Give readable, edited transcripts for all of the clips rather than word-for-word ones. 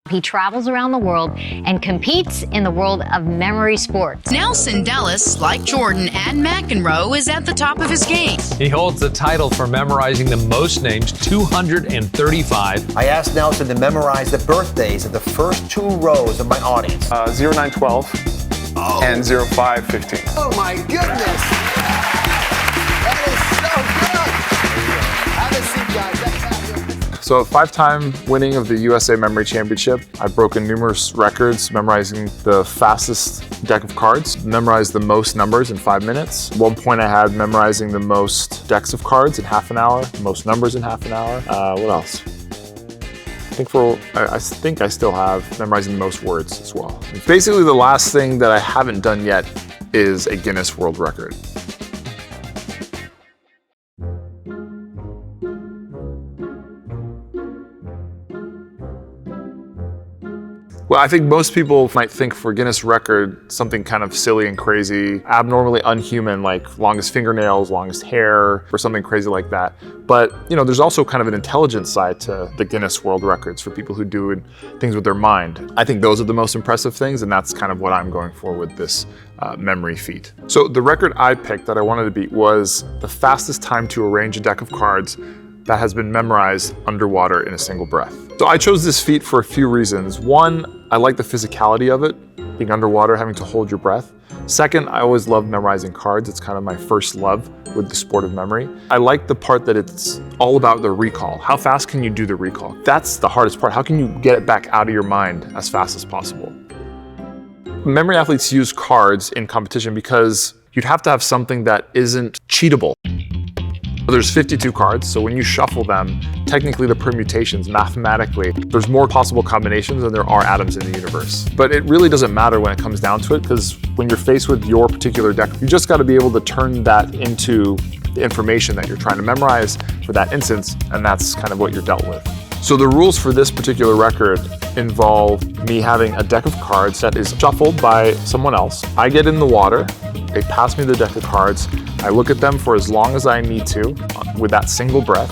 He travels around the world and competes in the world of memory sports. Nelson Dellis, like Jordan and McEnroe, is at the top of his game. He holds the title for memorizing the most names, 235. I asked Nelson to memorize the birthdays of the first two rows of my audience. 0912 and 0515. Oh my goodness! That is so good! Have a seat, guys. So 5-time winning of the USA Memory Championship. I've broken numerous records memorizing the fastest deck of cards, memorized the most numbers in 5 minutes. At one point I had memorizing the most decks of cards in half an hour, most numbers in half an hour. What else? I think I still have memorizing the most words as well. Basically the last thing that I haven't done yet is a Guinness World Record. Well, I think most people might think for Guinness record, something kind of silly and crazy, abnormally unhuman, like longest fingernails, longest hair, or something crazy like that. But, you know, there's also kind of an intelligence side to the Guinness World Records for people who do things with their mind. I think those are the most impressive things, and that's kind of what I'm going for with this memory feat. So the record I picked that I wanted to beat was the fastest time to arrange a deck of cards that has been memorized underwater in a single breath. So I chose this feat for a few reasons. One, I like the physicality of it, being underwater, having to hold your breath. Second, I always love memorizing cards. It's kind of my first love with the sport of memory. I like the part that it's all about the recall. How fast can you do the recall? That's the hardest part. How can you get it back out of your mind as fast as possible? Memory athletes use cards in competition because you'd have to have something that isn't cheatable. There's 52 cards, so when you shuffle them, technically the permutations, mathematically, there's more possible combinations than there are atoms in the universe. But it really doesn't matter when it comes down to it, because when you're faced with your particular deck, you just got to be able to turn that into the information that you're trying to memorize for that instance, and that's kind of what you're dealt with. So the rules for this particular record involve me having a deck of cards that is shuffled by someone else. I get in the water, they pass me the deck of cards, I look at them for as long as I need to with that single breath.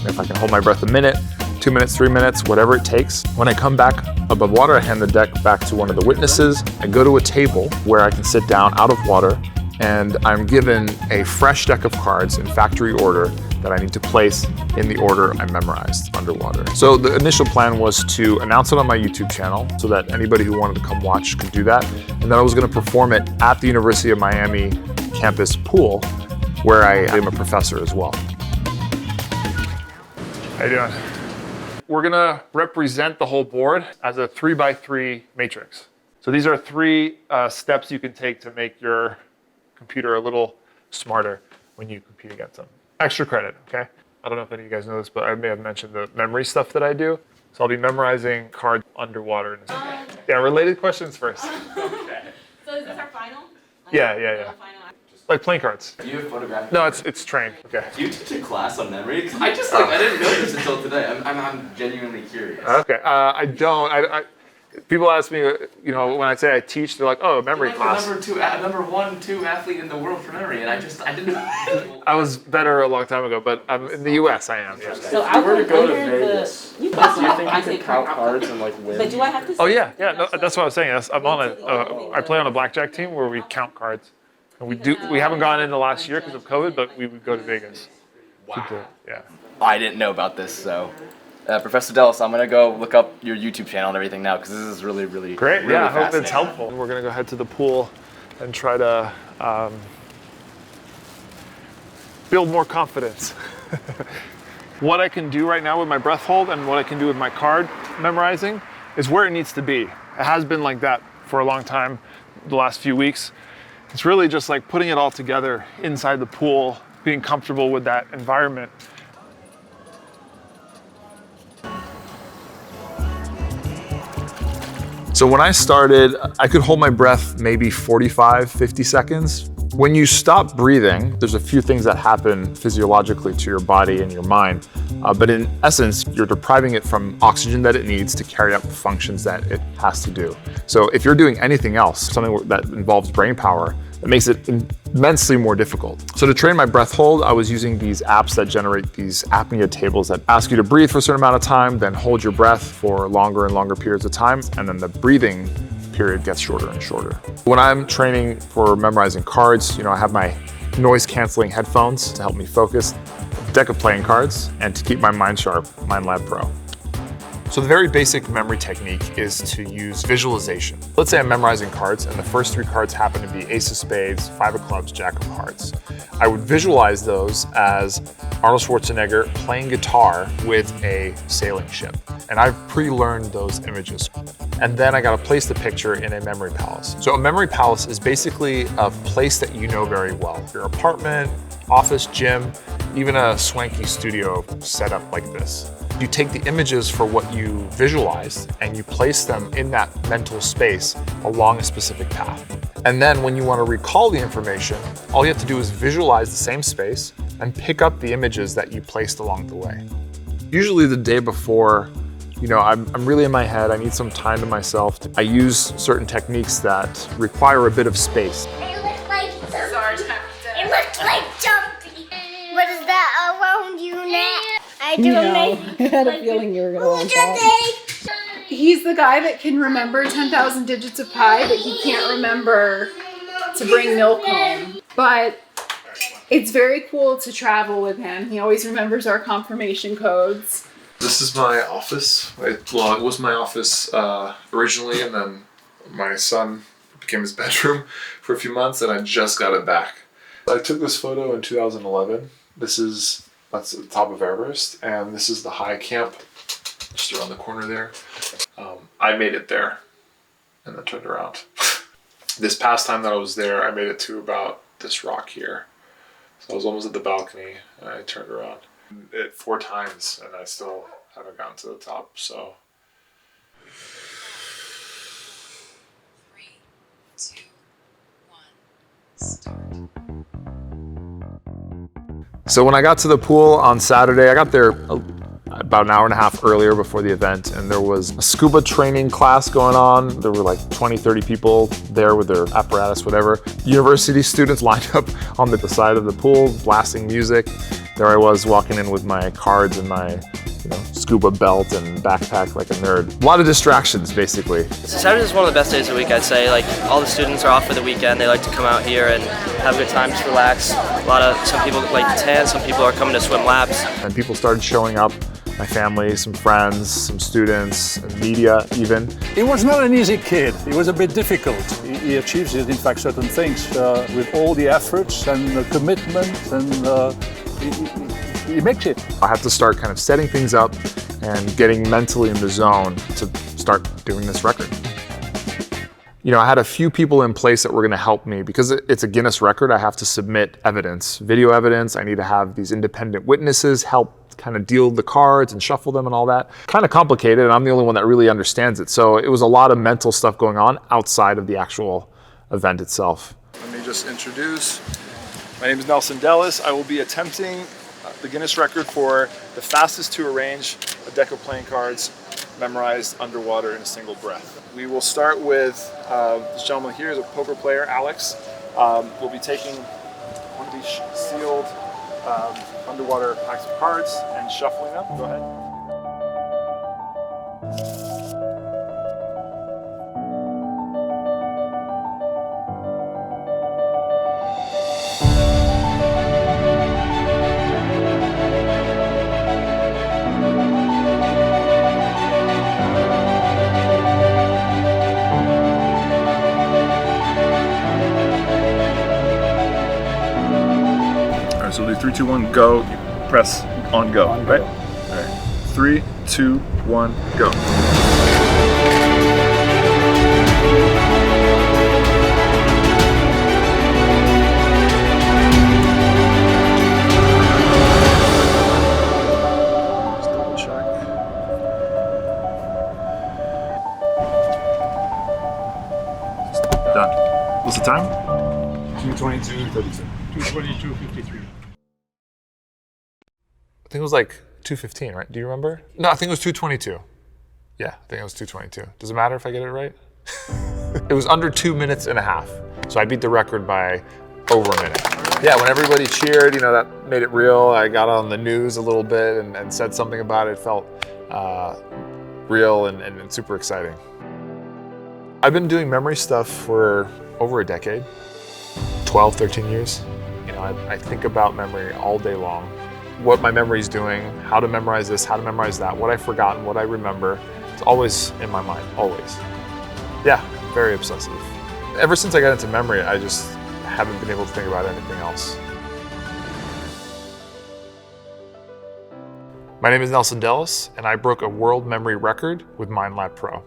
If I can hold my breath a minute, 2 minutes, 3 minutes, whatever it takes. When I come back above water, I hand the deck back to one of the witnesses. I go to a table where I can sit down out of water, and I'm given a fresh deck of cards in factory order that I need to place in the order I memorized underwater. So the initial plan was to announce it on my YouTube channel so that anybody who wanted to come watch could do that. And then I was gonna perform it at the University of Miami campus pool, where I am a professor as well. How you doing? We're gonna represent the whole board as a 3x3 matrix. So these are 3 steps you can take to make your computer a little smarter when you compete against them. Extra credit, okay? I don't know if any of you guys know this, but I may have mentioned the memory stuff that I do. So I'll be memorizing cards underwater. Yeah, related questions first. Okay. So is this our final? Yeah. Like playing cards. Do you have photographic? No, it's trained. Okay. Do you teach a class on memory? I didn't know this until today. I'm genuinely curious. Okay, I don't. People ask me, you know, when I say I teach, they're like, "Oh, memory class." Number one, two athlete in the world for memory, and I didn't know. I was better a long time ago, but in the U.S. I am. Yeah. So I were to go to Vegas. Do you think you could count cards and like win? But do I have to? Oh yeah. No, that's what I was saying. I'm on I play on a blackjack team where we count cards, and we haven't gone in the last year because of COVID, but we would go to Vegas. Wow. Yeah. I didn't know about this, so. Professor Dellis, I'm gonna go look up your YouTube channel and everything now because this is really great. Really I hope it's helpful. We're gonna go head to the pool and try to build more confidence. What I can do right now with my breath hold and what I can do with my card memorizing is where it needs to be. It has been like that for a long time, the last few weeks. It's really just like putting it all together inside the pool, being comfortable with that environment. So when I started, I could hold my breath maybe 45, 50 seconds. When you stop breathing, there's a few things that happen physiologically to your body and your mind. But in essence, you're depriving it from oxygen that it needs to carry out the functions that it has to do. So if you're doing anything else, something that involves brain power, It makes it immensely more difficult. So to train my breath hold, I was using these apps that generate these apnea tables that ask you to breathe for a certain amount of time, then hold your breath for longer and longer periods of time, and then the breathing period gets shorter and shorter. When I'm training for memorizing cards, I have my noise canceling headphones to help me focus, a deck of playing cards, and to keep my mind sharp, MindLab Pro. So the very basic memory technique is to use visualization. Let's say I'm memorizing cards and the first 3 cards happen to be Ace of Spades, 5 of Clubs, Jack of Hearts. I would visualize those as Arnold Schwarzenegger playing guitar with a sailing ship. And I've pre-learned those images. And then I gotta place the picture in a memory palace. So a memory palace is basically a place that you know very well. Your apartment, office, gym, even a swanky studio set up like this. You take the images for what you visualized and you place them in that mental space along a specific path. And then when you want to recall the information, all you have to do is visualize the same space and pick up the images that you placed along the way. Usually the day before, I'm really in my head, I need some time to myself. I use certain techniques that require a bit of space. It looks like jumpy. It looks like jumpy. What is that around you now? I had a feeling you were gonna want that. He's the guy that can remember 10,000 digits of pi, but he can't remember to bring milk home. But it's very cool to travel with him. He always remembers our confirmation codes. This is my office. It was my office originally, and then my son became his bedroom for a few months, and I just got it back. I took this photo in 2011. That's at the top of Everest, and this is the high camp, just around the corner there. I made it there, and then turned around. This past time that I was there, I made it to about this rock here. So I was almost at the balcony, and I turned around. It 4 times, and I still haven't gotten to the top, so. 3, 2, 1, start. So when I got to the pool on Saturday, I got there about an hour and a half earlier before the event, and there was a scuba training class going on. There were like 20, 30 people there with their apparatus, whatever. University students lined up on the side of the pool, blasting music. There I was walking in with my cards and my scuba belt and backpack like a nerd. A lot of distractions, basically. So Saturday is one of the best days of the week, I'd say. Like, all the students are off for the weekend. They like to come out here and have a good time, just relax. Some people like to tan, some people are coming to swim laps. And people started showing up, my family, some friends, some students, and media even. He was not an easy kid. He was a bit difficult. He achieves, in fact, certain things with all the efforts and the commitment, and he makes it. I have to start kind of setting things up and getting mentally in the zone to start doing this record. I had a few people in place that were going to help me because it's a Guinness record. I have to submit evidence, video evidence. I need to have these independent witnesses help kind of deal the cards and shuffle them and all that. Kind of complicated, and I'm the only one that really understands it. So it was a lot of mental stuff going on outside of the actual event itself. Let me just introduce. My name is Nelson Dellis. I will be attempting the Guinness record for the fastest to arrange a deck of playing cards memorized underwater in a single breath. We will start with this gentleman here is a poker player, Alex. We'll be taking one of these sealed underwater packs of cards and shuffling them. Go ahead. So we'll do 3, 2, 1, go. You press on go, right? All right. 3, 2, 1, go. Just double check. Done. What's the time? 2:22:32. 2:22:53. I think it was like 2:15, right? Do you remember? No, I think it was 2:22. Yeah, I think it was 2:22. Does it matter if I get it right? It was under 2 minutes and a half. So I beat the record by over a minute. Yeah, when everybody cheered, that made it real. I got on the news a little bit and said something about it. It felt real and super exciting. I've been doing memory stuff for over a decade, 12, 13 years. I think about memory all day long. What my memory's doing, how to memorize this, how to memorize that, what I've forgotten, what I remember. It's always in my mind, always. Yeah, very obsessive. Ever since I got into memory, I just haven't been able to think about anything else. My name is Nelson Dellis, and I broke a world memory record with MindLab Pro.